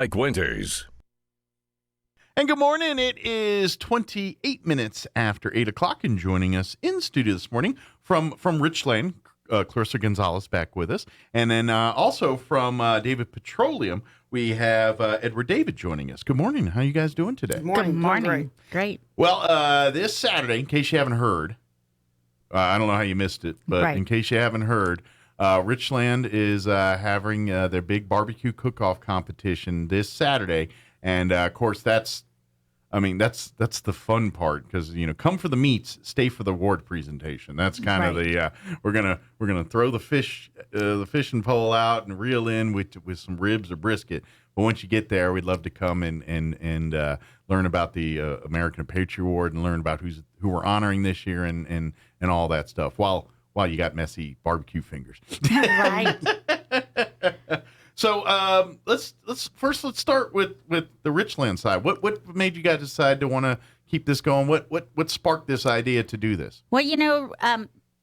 Mike Winters. And good morning. It is 28 minutes after 8 o'clock, and joining us in studio this morning from RichLand, Clarissa Gonzalez back with us. And then also from David Petroleum, we have Edward David joining us. Good morning. How are you guys doing today? Good morning. Good morning. Great. Well, this Saturday, in case you haven't heard, I don't know how you missed it, but Right. in case you haven't heard, RichLand is having their big barbecue cook-off competition this Saturday. And, of course, that's the fun part because, come for the meats, stay for the award presentation. That's kind of the we're gonna throw the fishing pole out and reel in with some ribs or brisket. But once you get there, we'd love to come and learn about the American Patriot Award and learn about who we're honoring this year and all that stuff. While you got messy barbecue fingers. Right. So let's start with the RichLand side. What made you guys decide to want to keep this going? What sparked this idea to do this? Well,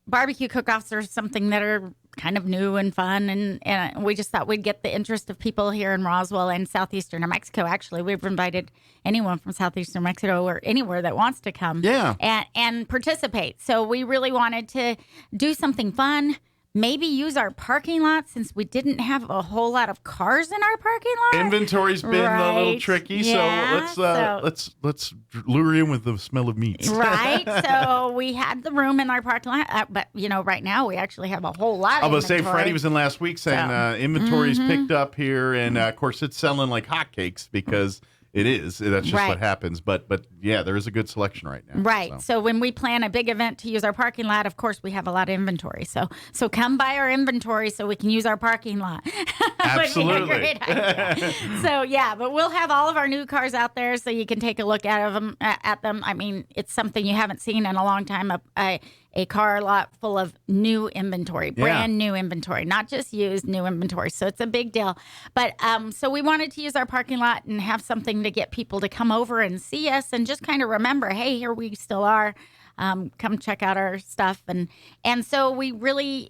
barbecue cook-offs are something that are kind of new and fun, and we just thought we'd get the interest of people here in Roswell and southeastern New Mexico. Actually, we've invited anyone from southeastern New Mexico or anywhere that wants to come and participate. So we really wanted to do something fun. Maybe use our parking lot since we didn't have a whole lot of cars in our parking lot. Inventory's been a little tricky, Yeah, so let's lure you in with the smell of meats. Right. So we had the room in our parking lot, but right now we actually have a whole lot of I was saying, inventory. Freddie was in last week saying inventory's picked up here, and of course it's selling like hotcakes because it is. That's just what happens. But yeah, there is a good selection right now. Right. So when we plan a big event to use our parking lot, of course we have a lot of inventory. So come by our inventory so we can use our parking lot. Absolutely. Would be a great idea. So yeah, but we'll have all of our new cars out there so you can take a look at them. I mean, it's something you haven't seen in a long time. A car lot full of new inventory, brand new inventory, not just used, new inventory. So it's a big deal. But so we wanted to use our parking lot and have something to get people to come over and see us and just kind of remember, hey, here we still are. Come check out our stuff. And so we really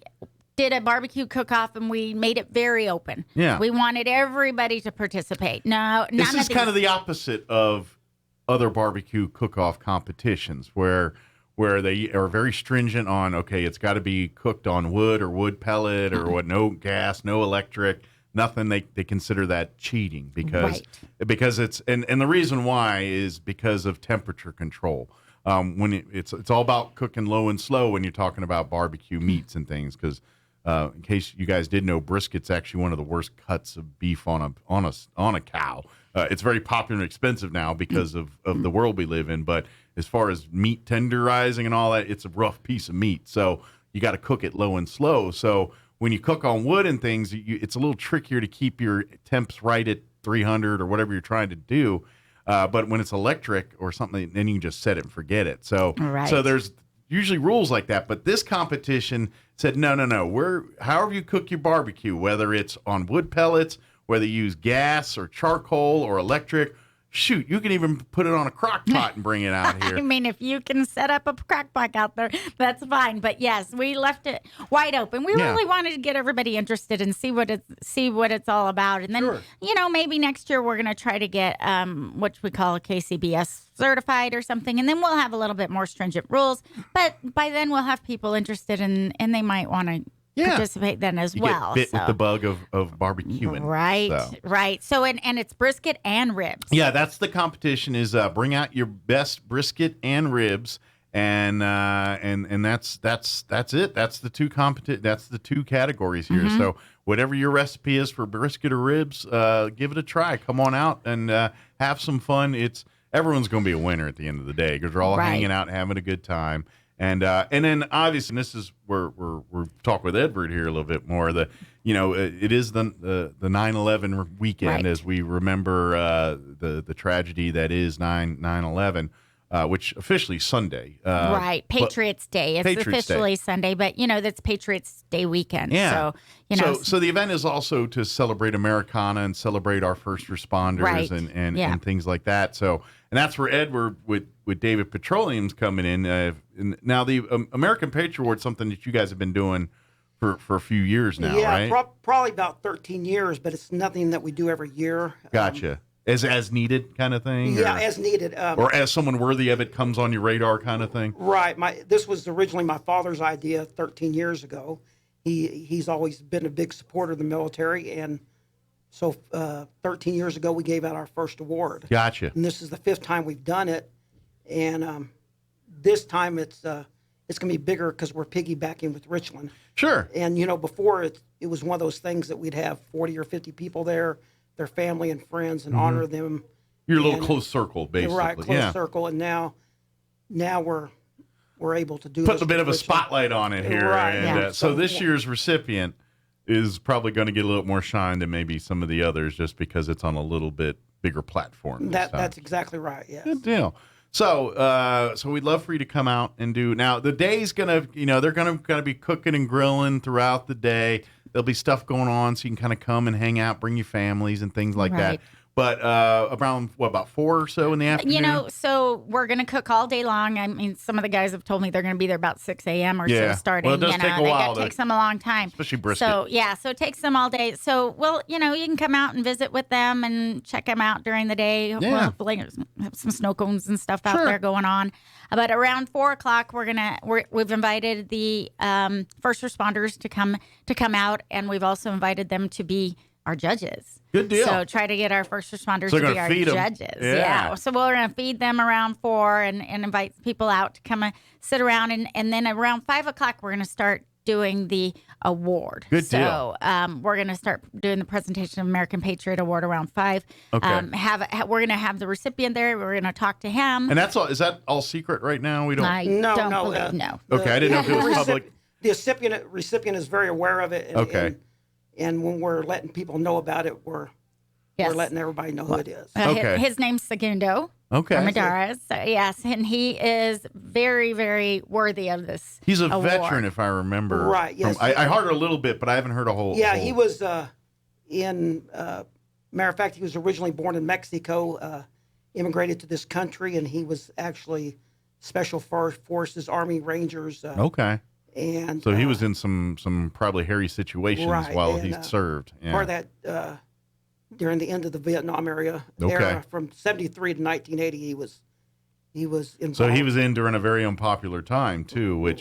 did a barbecue cook-off and we made it very open. Yeah. We wanted everybody to participate. This is kind of the opposite of other barbecue cook-off competitions where they are very stringent on, okay, it's got to be cooked on wood or wood pellet or no gas, no electric, nothing. They consider that cheating because it's and the reason why is because of temperature control. When it's all about cooking low and slow when you're talking about barbecue meats and things. Because in case you guys didn't know, brisket's actually one of the worst cuts of beef on a cow. It's very popular and expensive now because of the world we live in, but as far as meat tenderizing and all that, it's a rough piece of meat. So you got to cook it low and slow. So when you cook on wood and things, it's a little trickier to keep your temps right at 300 or whatever you're trying to do. But when it's electric or something, then you can just set it and forget it. So there's usually rules like that. But this competition said, no. However you cook your barbecue, whether it's on wood pellets, whether you use gas or charcoal or electric, shoot, you can even put it on a crock pot and bring it out here. I mean, if you can set up a crock pot out there, that's fine. But yes, we left it wide open. We really wanted to get everybody interested and see what it's all about. And then, maybe next year we're going to try to get what we call a KCBS certified or something. And then we'll have a little bit more stringent rules. But by then we'll have people interested and they might want to participate then as well. Get bit with the bug of barbecuing. Right. So and it's brisket and ribs. Yeah, that's the competition is bring out your best brisket and ribs, and that's it. That's the two categories here. So whatever your recipe is for brisket or ribs, give it a try. Come on out and have some fun. Everyone's going to be a winner at the end of the day because we're all hanging out and having a good time. And then obviously, and this is where we're talking with Edward here a little bit more. It is the 9/11 weekend as we remember the tragedy that is 9/11, which officially Sunday. Right, Patriots Day. It's Patriots officially Day. Sunday, but that's Patriots Day weekend. Yeah. So So the event is also to celebrate Americana and celebrate our first responders and things like that. So and that's where Edward with David Petroleum's coming in. And now the American Patriot Award is something that you guys have been doing for a few years now, yeah, right? probably about 13 years, but it's nothing that we do every year. Gotcha. As needed kind of thing? Yeah, or, as needed. or as someone worthy of it comes on your radar kind of thing? Right. This was originally my father's idea 13 years ago. He's always been a big supporter of the military, and so 13 years ago we gave out our first award. Gotcha. And this is the 5th time we've done it, and this time it's going to be bigger because we're piggybacking with RichLand. Sure. And before it was one of those things that we'd have 40 or 50 people there, their family and friends, and honor them. Your little close circle, basically. Right, close circle, and now we're able to do Put this a bit of a with spotlight on it here. Right, And, yeah. so this year's recipient is probably going to get a little more shine than maybe some of the others just because it's on a little bit bigger platform. That's exactly right, yes. Good deal. So, so we'd love for you to come out and do. Now, the day's gonna, they're gonna be cooking and grilling throughout the day. There'll be stuff going on, so you can kind of come and hang out, bring your families and things like that. Right. But around about 4 or so in the afternoon. So we're gonna cook all day long. I mean, some of the guys have told me they're gonna be there about 6 a.m. or so starting. Well, it does take a while. It takes them a long time, especially brisket. So it takes them all day. So you can come out and visit with them and check them out during the day. Yeah. Well, hopefully have some snow cones and stuff out there going on. But around 4 o'clock, we've invited the first responders to come out, and we've also invited them to be our judges. Good deal. So try to get our first responders So to be our judges. Yeah. So we're going to feed them around 4 and invite people out to come and sit around. And then around 5 o'clock, we're going to start doing the award. Good deal. So we're going to start doing the presentation of American Patriot Award around 5. Okay. We're going to have the recipient there. We're going to talk to him. And that's all. Is that all secret right now? We don't. No. Okay, I didn't know if it was public. The recipient is very aware of it. Okay. And when we're letting people know about it, we're letting everybody know who it is. Okay. His name's Segundo. Okay. Armendariz. So, yes, and he is very, very worthy of this. He's a award. veteran, if I remember. Right. Yes. I heard a little bit, but I haven't heard a whole. Yeah, he was matter of fact, he was originally born in Mexico, immigrated to this country, and he was actually Special Forces, Army Rangers. Okay. And so he was in some probably hairy situations while he served. Yeah. Part of that during the end of the Vietnam era from 73 to 1980, he was involved. So he was in during a very unpopular time too, which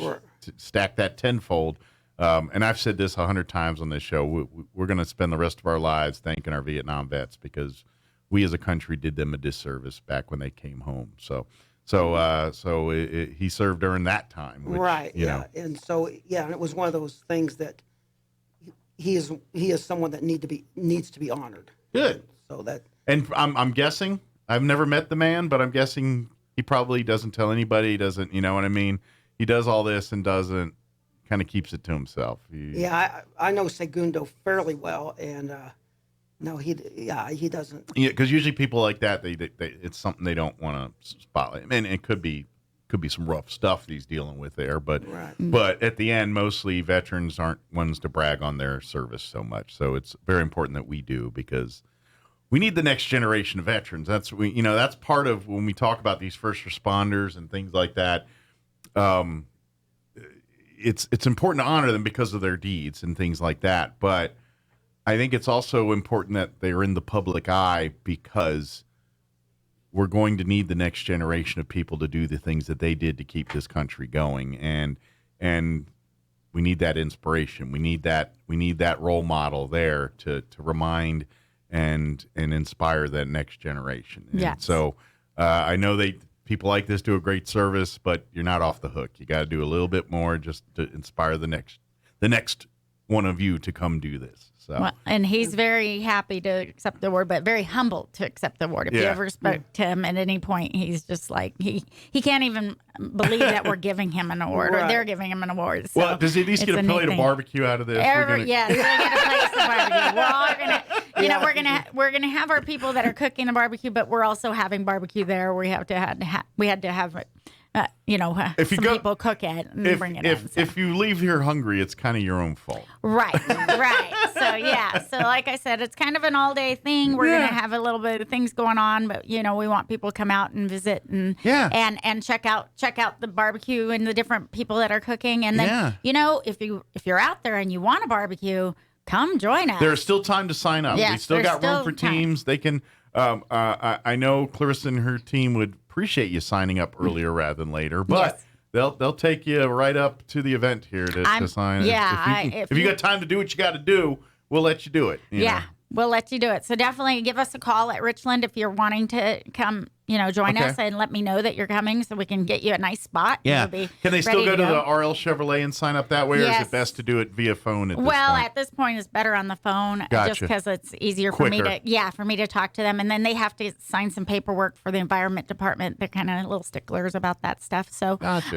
stacked that tenfold. And I've said this 100 times on this show. We're going to spend the rest of our lives thanking our Vietnam vets because we as a country did them a disservice back when they came home. So he served during that time, which, right? Yeah, and so and it was one of those things that he is someone that needs to be honored. Good. So that, and I'm guessing, I've never met the man, but I'm guessing he probably doesn't tell anybody. He doesn't, you know what I mean? He does all this and doesn't, kind of keeps it to himself. I know Segundo fairly well, and no, he doesn't. Yeah, because usually people like that, they it's something they don't want to spotlight. And it could be some rough stuff he's dealing with there, but at the end, mostly veterans aren't ones to brag on their service so much. So it's very important that we do because we need the next generation of veterans. That's part of when we talk about these first responders and things like that. It's important to honor them because of their deeds and things like that, but I think it's also important that they're in the public eye because we're going to need the next generation of people to do the things that they did to keep this country going, and we need that inspiration. We need that role model there to remind and inspire that next generation. And so I know people like this do a great service, but you're not off the hook. You got to do a little bit more just to inspire the next one of you to come do this. So. Well, and he's very happy to accept the award, but very humble to accept the award. If you ever spoke to him at any point, he's just like he can't even believe that we're giving him an award or they're giving him an award. So well, does he at least get a plate of barbecue out of this? Yes, we'll get a plate of barbecue. We're gonna have our people that are cooking the barbecue, but we're also having barbecue there. We had to have If you some go- people cook it and bring it in. So. If you leave here hungry, it's kind of your own fault. Right. So yeah. So like I said, it's kind of an all-day thing. We're gonna have a little bit of things going on, but we want people to come out and visit and check out the barbecue and the different people that are cooking. And then if you're out there and you want a barbecue, come join us. There's still time to sign up. Yes, We still there's got room still for time. teams. They can. I know Clarissa and her team would appreciate you signing up earlier rather than later, but they'll take you right up to the event here to sign. If you got time to do what you got to do, we'll let you do it. you know? We'll let you do it. So definitely give us a call at RichLand if you're wanting to come, join us and let me know that you're coming so we can get you a nice spot. Yeah. You'll be Can they still ready go to the RL Chevrolet and sign up that way, or is Yes. it best to do it via phone at this Well, point? at this point, it's better on the phone just Gotcha. because it's easier for me Quicker. to talk to them. And then they have to sign some paperwork for the environment department. They're kind of little sticklers about that stuff. So Gotcha.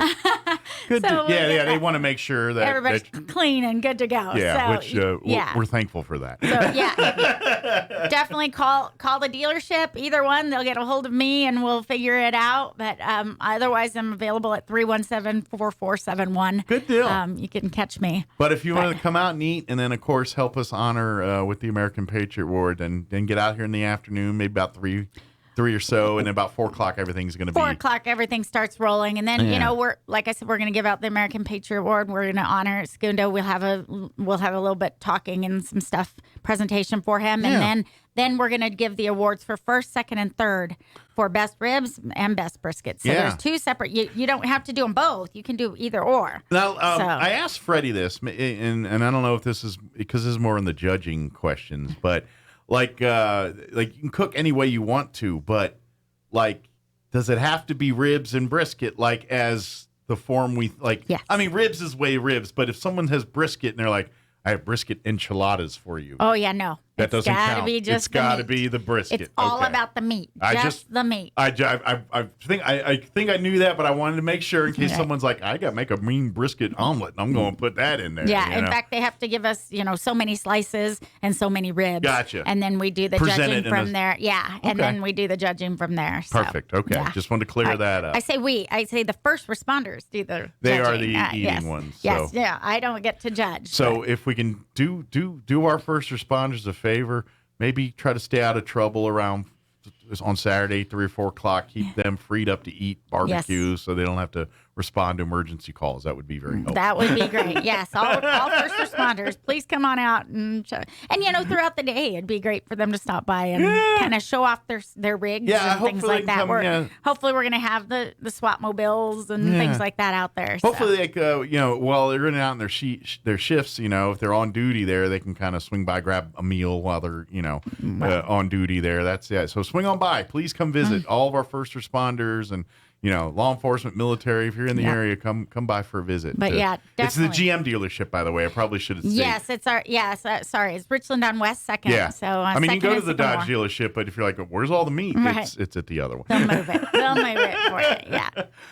Good. So we'll get They that. want to make sure that everybody's clean and good to go. yeah, So, which we're thankful for that. So yeah, definitely call the dealership. Either one, they'll get a hold of me and we'll figure it out. But otherwise, I'm available at 317-4471. Good deal. You can catch me. But if you want to come out and eat, and then of course help us honor with the American Patriot Award, then get out here in the afternoon, maybe about three or so, and then about 4:00 everything's going to be 4:00, everything starts rolling, and then we're like I said, we're going to give out the American Patriot Award. We're going to honor Skundo. We'll have a little bit talking and some stuff presentation for him, and then we're going to give the awards for first, second, and third for best ribs and best brisket. So there's two separate. You don't have to do them both. You can do either or. Now, I asked Freddie this, and I don't know if this is because this is more in the judging questions, but like you can cook any way you want to, but like, does it have to be ribs and brisket like as the form we like? Yes. I mean, ribs is way ribs, but if someone has brisket and they're like, I have brisket enchiladas for you. Oh yeah, no. That doesn't count. It's got to the meat. be the brisket. It's all about the meat. Just the meat. I think I knew that, but I wanted to make sure in case someone's like, I got to make a mean brisket omelet, and I'm going to put that in there. Yeah. In fact, they have to give us, so many slices and so many ribs. Gotcha. And then we do the judging from there. Yeah. And Okay. then we do the judging from there. So, Perfect. Okay. yeah. Just wanted to clear that up. I say the first responders do the They judging. are the eating yes. ones, Yes. so. Yeah. I don't get to judge. So but- if we can do our first responders a favor, maybe try to stay out of trouble around on Saturday, 3 or 4 o'clock. Keep them freed up to eat barbecue so they don't have to respond to emergency calls. That would be very helpful. That would be great. Yes, all first responders, please come on out and throughout the day, it'd be great for them to stop by and kind of show off their rigs and things like that. Hopefully, we're going to have the SWAT mobiles and things like that out there. Hopefully, while they're in and out in their shifts, if they're on duty there, they can kind of swing by, grab a meal while they're on duty there. So swing on by. Please come visit all of our first responders and law enforcement, military. If you're in the area, come by for a visit. But it's the definitely. GM dealership, by the way. I probably should have said. Yes, it's our. Yes, sorry, it's Richland on West Second. Yeah. So you can go to the Sycamore. Dodge dealership, but if you're like, where's all the meat? Right. It's at the other one. They'll move it. They'll move it for you.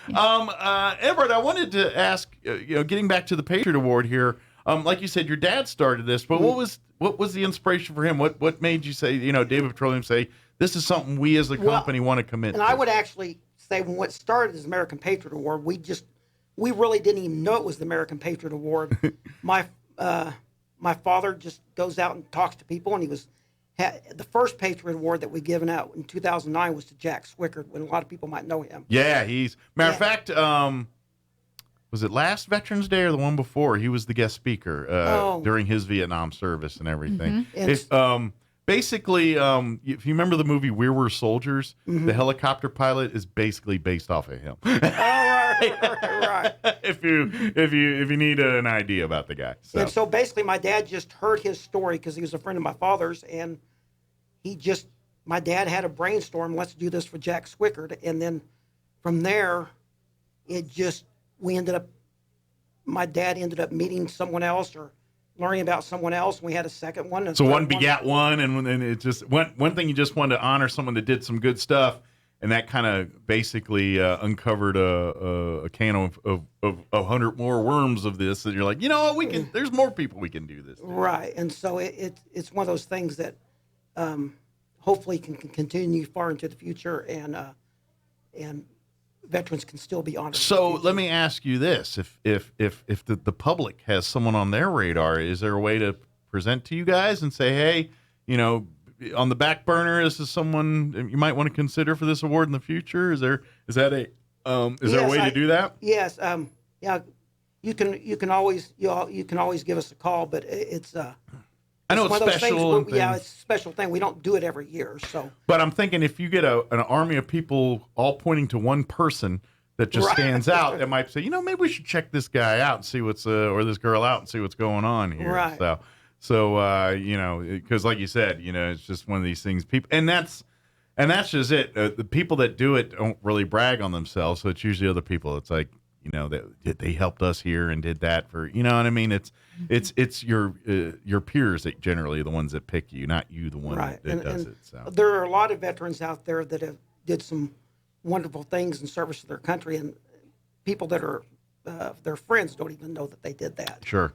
Yeah. Edward, I wanted to ask. Getting back to the Patriot Award here. Like you said, your dad started this, but what was the inspiration for him? What made you say, David Petroleum say, this is something we as a company want to commit And to? I would actually say when it started as American Patriot Award, we really didn't even know it was the American Patriot Award. My father just goes out and talks to people, and the first Patriot Award that we given out in 2009 was to Jack Swickard, when a lot of people might know him. Yeah, matter of fact, was it last Veterans Day or the one before? He was the guest speaker during his Vietnam service and everything. Basically, if you remember the movie We Were Soldiers, the helicopter pilot is basically based off of him. Right. If you need an idea about the guy. And so basically, my dad just heard his story because he was a friend of my father's, and my dad had a brainstorm. Let's do this for Jack Swickard, and then from there, my dad ended up meeting someone else or learning about someone else, and we had a second one. So one begat one, and it just one thing you just wanted to honor someone that did some good stuff, and that kind of basically uncovered a can of 100 more worms of this, and you're like, what, there's more people we can do this to. Right, and so it's one of those things that hopefully can continue far into the future, and veterans can still be honored. So let me ask you this: if the public has someone on their radar, is there a way to present to you guys and say, hey, on the back burner, this is someone you might want to consider for this award in the future? Is there a way to do that? Yes. Yeah. You can always give us a call, but it's I know it's it's one of those special. things where, it's a special thing. We don't do it every year. So, but I'm thinking if you get an army of people all pointing to one person that just stands out, that might say, maybe we should check this guy out and see what's or this girl out and see what's going on here. Right. So because like you said, it's just one of these things. People, and that's just it. The people that do it don't really brag on themselves, so it's usually other people. It's like, that they helped us here and did that for, what I mean? It's your peers that generally are the ones that pick you, not you, the one that does it. So there are a lot of veterans out there that did some wonderful things in service to their country, and people that are their friends don't even know that they did that. Sure.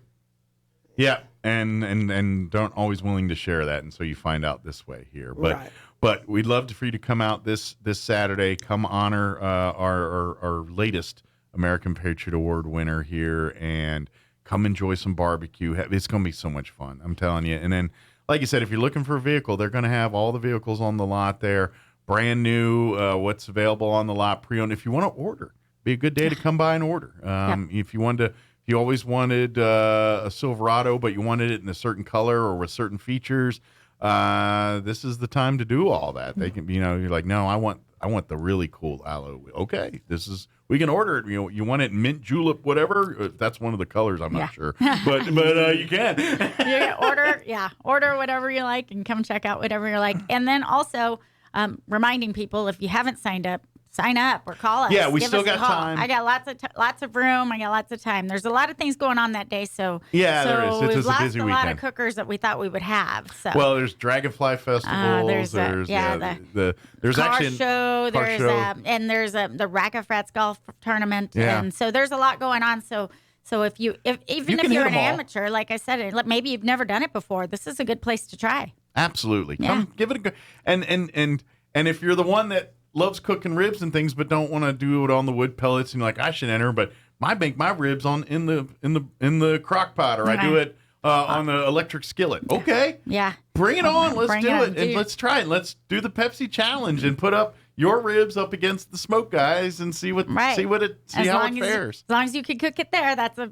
Yeah, and don't always willing to share that, and so you find out this way here. But we'd love for you to come out this Saturday. Come honor our latest American Patriot Award winner here, and come enjoy some barbecue. It's going to be so much fun, I'm telling you. And then, like you said, if you're looking for a vehicle, they're going to have all the vehicles on the lot there, brand new, what's available on the lot, pre-owned. If you want to order, be a good day to come by and order. If you always wanted a Silverado, but you wanted it in a certain color or with certain features, this is the time to do all that. They can, you're like, no, I want the really cool aloe. Okay, we can order it. You want it mint julep, whatever. That's one of the colors. I'm not sure, but you can. Order whatever you like and come check out whatever you like. And then also reminding people, if you haven't signed up, sign up or call us. Yeah, we Give still us got time. I got lots of room. I got lots of time. There's a lot of things going on that day, so there is. It's we've a lost busy a weekend. lot of cookers that we thought we would have. So there's Dragonfly Festival. there's there's car actually show. Car There's show. And there's the Rack of Frats golf tournament, Yeah. and so there's a lot going on. So if you're can an hit 'em all. amateur, like I said, maybe you've never done it before, this is a good place to try. Absolutely. Yeah. Come give it a go. And if you're the one that loves cooking ribs and things, but don't want to do it on the wood pellets, and you're like, I should enter, but I make my ribs in the crock pot, or I do it on the electric skillet. Okay. Yeah. Bring it on. Let's Bring do it, it. And dude. let's try it. Let's do the Pepsi challenge and put up your ribs up against the smoke guys and see how it fares. As long as you can cook it there, that's the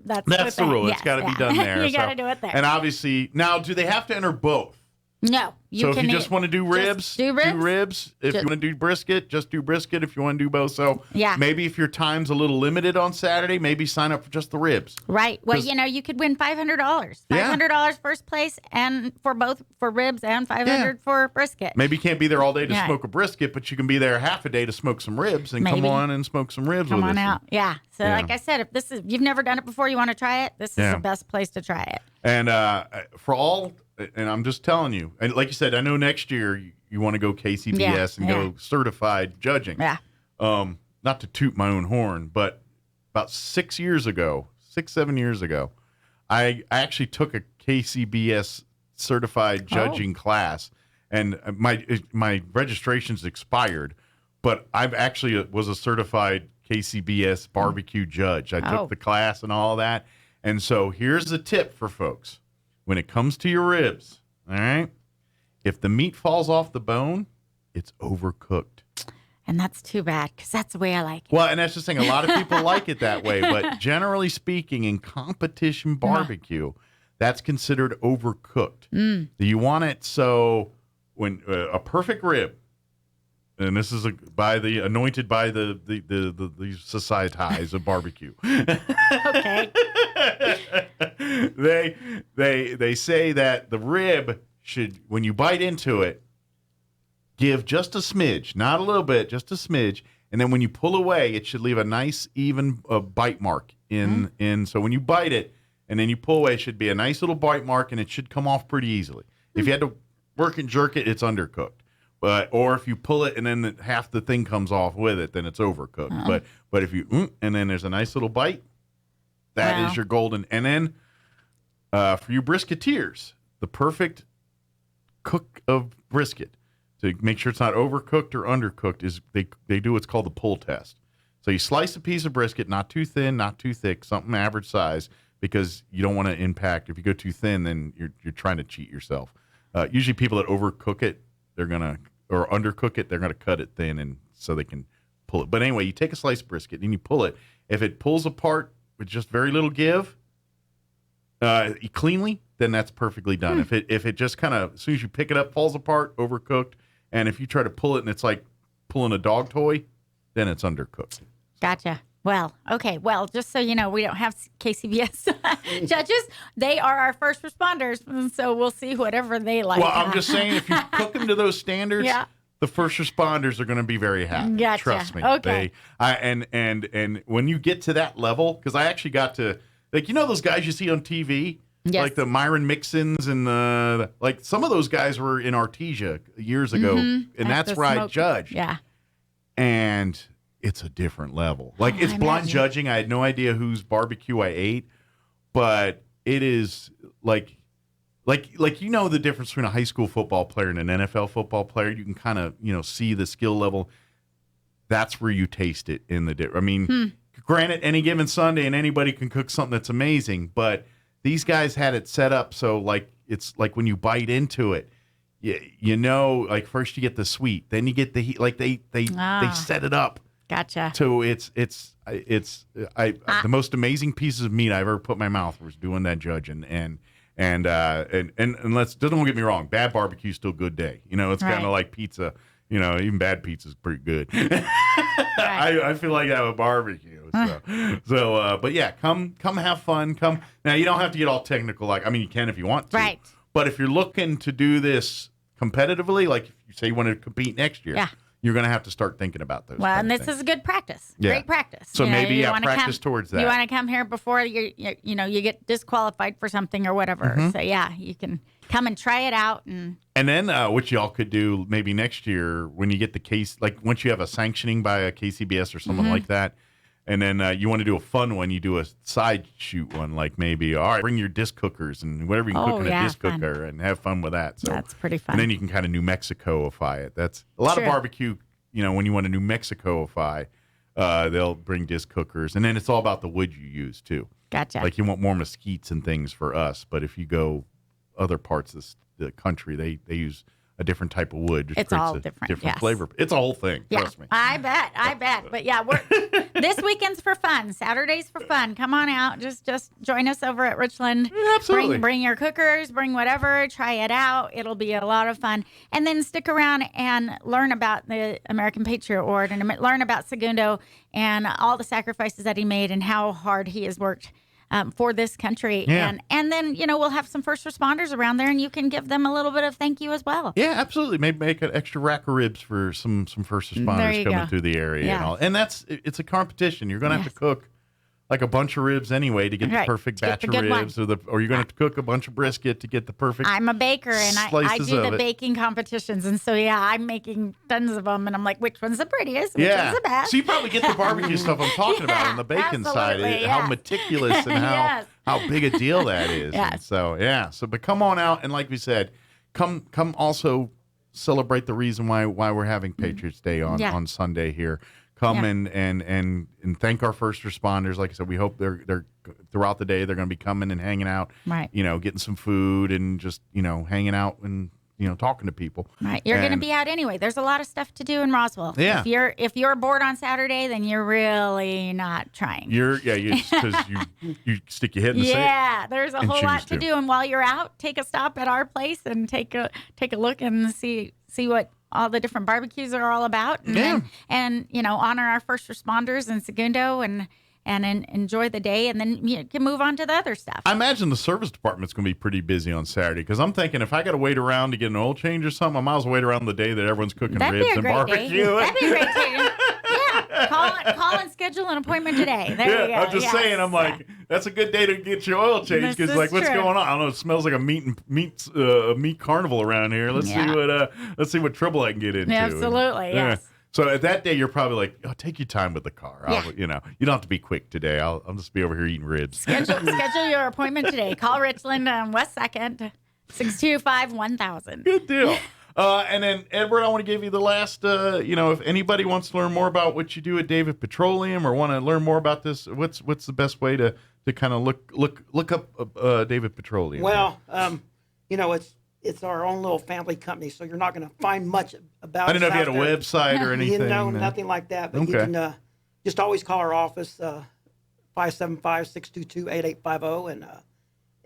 rule. Yes, It's got to be done there. You got to do it there. And obviously, now, do they have to enter both? No, So if you just want to do ribs, do ribs. If you want to do brisket, just do brisket. If you want to do both, so maybe if your time's a little limited on Saturday, maybe sign up for just the ribs. Right. Well, you could win $500. $500 first place, and for ribs, and $500 for brisket. Maybe you can't be there all day to smoke a brisket, but you can be there half a day to smoke some ribs, and come on and smoke some ribs with us. Come on out. Yeah. So like I said, if you've never done it before, you want to try it, this is the best place to try it. And for all. And I'm just telling you, and like you said, I know next year you want to go KCBS and go certified judging. Yeah. Not to toot my own horn, but about 7 years ago, I actually took a KCBS certified judging class, and my registration's expired, but I've actually was a certified KCBS barbecue judge. I took the class and all that. And so here's the tip for folks. When it comes to your ribs, all right, if the meat falls off the bone, it's overcooked. And that's too bad, because that's the way I like it. Well, and that's the thing. A lot of people like it that way. But generally speaking, in competition barbecue, that's considered overcooked. You want it so when a perfect rib, and this is anointed by the societies of barbecue. Okay. They say that the rib should, when you bite into it, give just a smidge, not a little bit, just a smidge, and then when you pull away, it should leave a nice even bite mark in. So when you bite it and then you pull away, it should be a nice little bite mark, and it should come off pretty easily. If you had to work and jerk it, it's undercooked. Or if you pull it and then half the thing comes off with it, then it's overcooked. But if you and then there's a nice little bite, that is your golden. And then for you brisketeers, the perfect cook of brisket to make sure it's not overcooked or undercooked is they do what's called the pull test. So you slice a piece of brisket, not too thin, not too thick, something average size, because you don't want to impact. If you go too thin, then you're trying to cheat yourself. Usually people that overcook it, or undercook it, they're gonna cut it thin, and so they can pull it. But anyway, you take a sliced brisket and you pull it. If it pulls apart with just very little give, cleanly, then that's perfectly done. If it just kind of, as soon as you pick it up, falls apart, overcooked, and if you try to pull it and it's like pulling a dog toy, then it's undercooked. Gotcha. Well, okay. Well, just so you know, we don't have KCBS judges. They are our first responders, so we'll see whatever they like. Well, I'm just saying, if you cook them to those standards, the first responders are going to be very happy. Gotcha. Trust me. Okay. And when you get to that level, because I actually got to, like, those guys you see on TV, like the Myron Mixons and like some of those guys were in Artesia years ago, and that's where I judged. Yeah. And it's a different level. Like, it's blind judging. I had no idea whose barbecue I ate, but it is like the difference between a high school football player and an NFL football player. You can kind of see the skill level. That's where you taste it in the. I mean, granted, any given Sunday and anybody can cook something that's amazing, but these guys had it set up so like it's like when you bite into it, like first you get the sweet, then you get the heat. Like they set it up. Gotcha. So it's the most amazing pieces of meat I've ever put in my mouth was doing that judging, and let's don't get me wrong, bad barbecue is still good day. It's kind of like pizza. Even bad pizza is pretty good. I feel like that with barbecue. But yeah, come have fun. Come now. You don't have to get all technical. You can if you want to. Right. But if you're looking to do this competitively, like if you say you want to compete next year, you're going to have to start thinking about those. Well, and this is a good practice. Yeah. Great practice. So maybe practice towards that. You want to come here before you get disqualified for something or whatever. Mm-hmm. So yeah, you can come and try it out. And then what y'all could do maybe next year when you get the case, like once you have a sanctioning by a KCBS or someone like that, and then you want to do a fun one, you do a side shoot one, like maybe, all right, bring your disc cookers and whatever you can cook in a disc cooker and have fun with that. So that's pretty fun. And then you can kind of New Mexico-ify it. That's a lot of barbecue, when you want to New Mexico-ify, they'll bring disc cookers. And then it's all about the wood you use, too. Gotcha. Like you want more mesquites and things for us, but if you go other parts of the country, they use a different type of wood. Just it's all different flavor. It's a whole thing. Trust me. I bet. But yeah, this weekend's for fun. Saturday's for fun. Come on out. Just join us over at RichLand. Yeah, absolutely. Bring your cookers. Bring whatever. Try it out. It'll be a lot of fun. And then stick around and learn about the American Patriot Award and learn about Segundo and all the sacrifices that he made and how hard he has worked for this country. Yeah. And then, we'll have some first responders around there and you can give them a little bit of thank you as well. Yeah, absolutely. Maybe make an extra rack of ribs for some first responders coming through the area and all. And it's a competition. You're going to have to cook like a bunch of ribs anyway to get the perfect batch of ribs, or you're going to cook a bunch of brisket to get the perfect. I'm a baker and I do the baking competitions, and so I'm making tons of them, and I'm like, which one's the prettiest? Which one's the best? So you probably get the barbecue stuff I'm talking about on the bacon side, how meticulous and how big a deal that is. Yes. And so but come on out, and like we said, come also celebrate the reason why we're having Patriots Day on Sunday here. Come and thank our first responders. Like I said, we hope they're throughout the day they're going to be coming and hanging out. Right. Getting some food and just hanging out and talking to people. Right. You're going to be out anyway. There's a lot of stuff to do in Roswell. Yeah. If you're bored on Saturday, then you're really not trying. Because you stick your head in the sand. Yeah. There's a whole lot to do, and while you're out, take a stop at our place and take a look and see what all the different barbecues are all about, and honor our first responders in Segundo and enjoy the day, and then you can move on to the other stuff. I imagine the service department's going to be pretty busy on Saturday, because I'm thinking if I got to wait around to get an oil change or something, I might as well wait around the day that everyone's cooking ribs and barbecue. That'd be a great day. Call and schedule an appoint today. There you go. I'm just saying. I'm like, that's a good day to get your oil change, because what's going on? I don't know. It smells like a meat carnival around here. Let's see what trouble I can get into. Absolutely. Yes. So at that day, you're probably like, take your time with the car. You don't have to be quick today. I'll just be over here eating ribs. Schedule your appointment today. Call RichLand on West 2nd, 625-1000. Good deal. And then, Edward, I want to give you the last, if anybody wants to learn more about what you do at David Petroleum or want to learn more about this, what's the best way to kind of look up David Petroleum? Well, it's our own little family company, so you're not going to find much about I didn't know if you had a there. website or anything. Nothing like that. But you can just always call our office, 575-622-8850,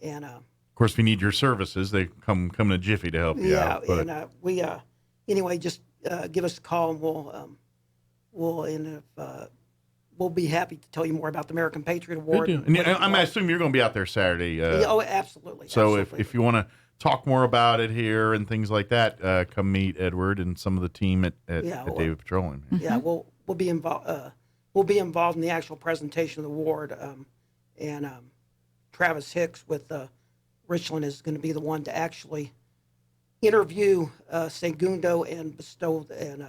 and of course, if you need your services, they come in a jiffy to help you out. Yeah, and anyway, just give us a call, and we'll be happy to tell you more about the American Patriot Award. And I assume you're going to be out there Saturday. Oh, absolutely. So absolutely. if you want to talk more about it here and things like that, come meet Edward and some of the team at David Petroleum. Yeah, we'll be involved. We'll be involved in the actual presentation of the award, and Travis Hicks with RichLand is going to be the one to actually interview Segundo and bestow and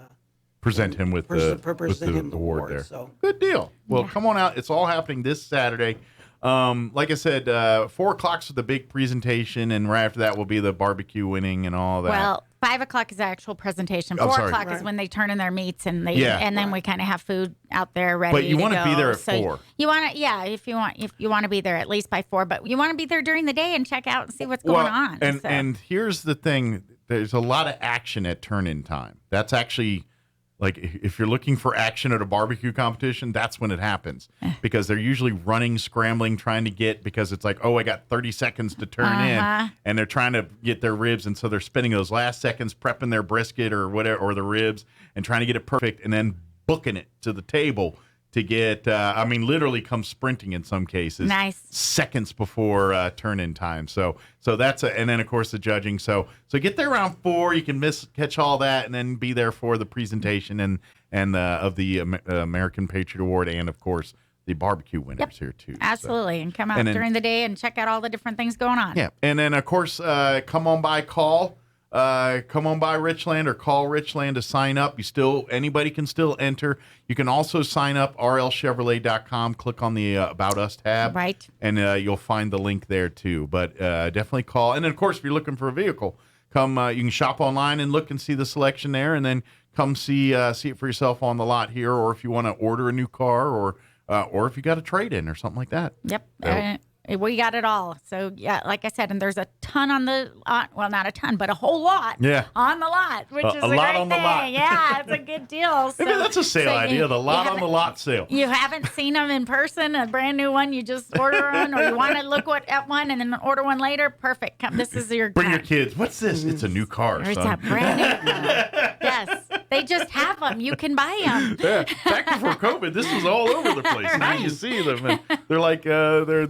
present him with the award there. So good deal. Well, come on out. It's all happening this Saturday. Like I said, 4:00 is the big presentation, and right after that will be the barbecue winning and all that. Well, 5:00 is the actual presentation. 4:00 is when they turn in their meats, and then we kind of have food out there ready. But you want to be there at so 4. You want to, if you want to be there at least by 4, but you want to be there during the day and check out and see what's going on. And here's the thing: there's a lot of action at turn-in time. That's actually. Like, if you're looking for action at a barbecue competition, that's when it happens. Because they're usually running, scrambling, trying to get, because it's like, I got 30 seconds to turn in. And they're trying to get their ribs. And so they're spending those last seconds prepping their brisket or whatever, or the ribs, and trying to get it perfect, and then booking it to the table to get, literally come sprinting in some cases. Nice. Seconds before turn-in time. So that's and then of course the judging. So get there around 4. You can catch all that, and then be there for the presentation and of the American Patriot Award, and of course the barbecue winners here too. Absolutely, and come out during the day and check out all the different things going on. Yeah, and then of course come on by RichLand or call RichLand to sign up. Anybody can still enter. You can also sign up rlchevrolet.com, click on the About Us tab. Right. And you'll find the link there too. But definitely call. And then of course, if you're looking for a vehicle, come you can shop online and look and see the selection there, and then come see it for yourself on the lot here, or if you want to order a new car, or if you got a trade-in or something like that. Yep. So, we got it all. So, like I said, and there's a ton on the lot. Well, not a ton, but a whole lot on the lot, which is a great thing. Yeah, it's a good deal. So, maybe that's a sale idea, the lot on the lot sale. You haven't seen them in person, a brand new one, you just order one, or you want to look at one and then order one later, perfect. This is your Bring your kids. What's this? It's a new car, It's son. a brand new car. Yes. They just have them. You can buy them. Yeah. Back before COVID, this was all over the place. Now you see them, and they're like, they're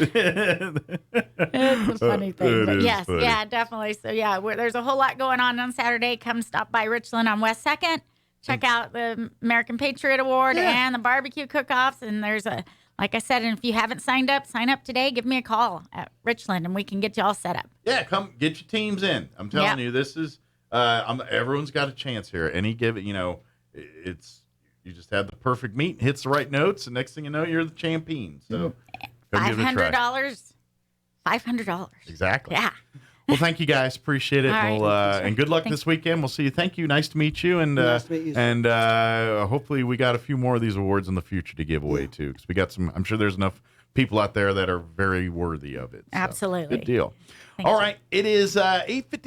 It's a funny thing. But yes, funny. Yeah, definitely. So, there's a whole lot going on Saturday. Come stop by RichLand on West 2nd. Check out the American Patriot Award and the barbecue cook-offs. And there's like I said, and if you haven't signed up, sign up today. Give me a call at RichLand, and we can get you all set up. Yeah, come get your teams in. I'm telling you, this is... everyone's got a chance here. Any given, it's you just have the perfect meat, hits the right notes, and next thing you know, you're the champion. So $500. $500. Exactly. Yeah. Well, thank you guys. Appreciate it. All Right. And good luck this weekend. We'll see you. Thank you. Nice to meet you. And nice to meet you, and hopefully we got a few more of these awards in the future to give away too, because we got some. I'm sure there's enough people out there that are very worthy of it. So, Absolutely. good deal. Thank All you. right. It is 8:56.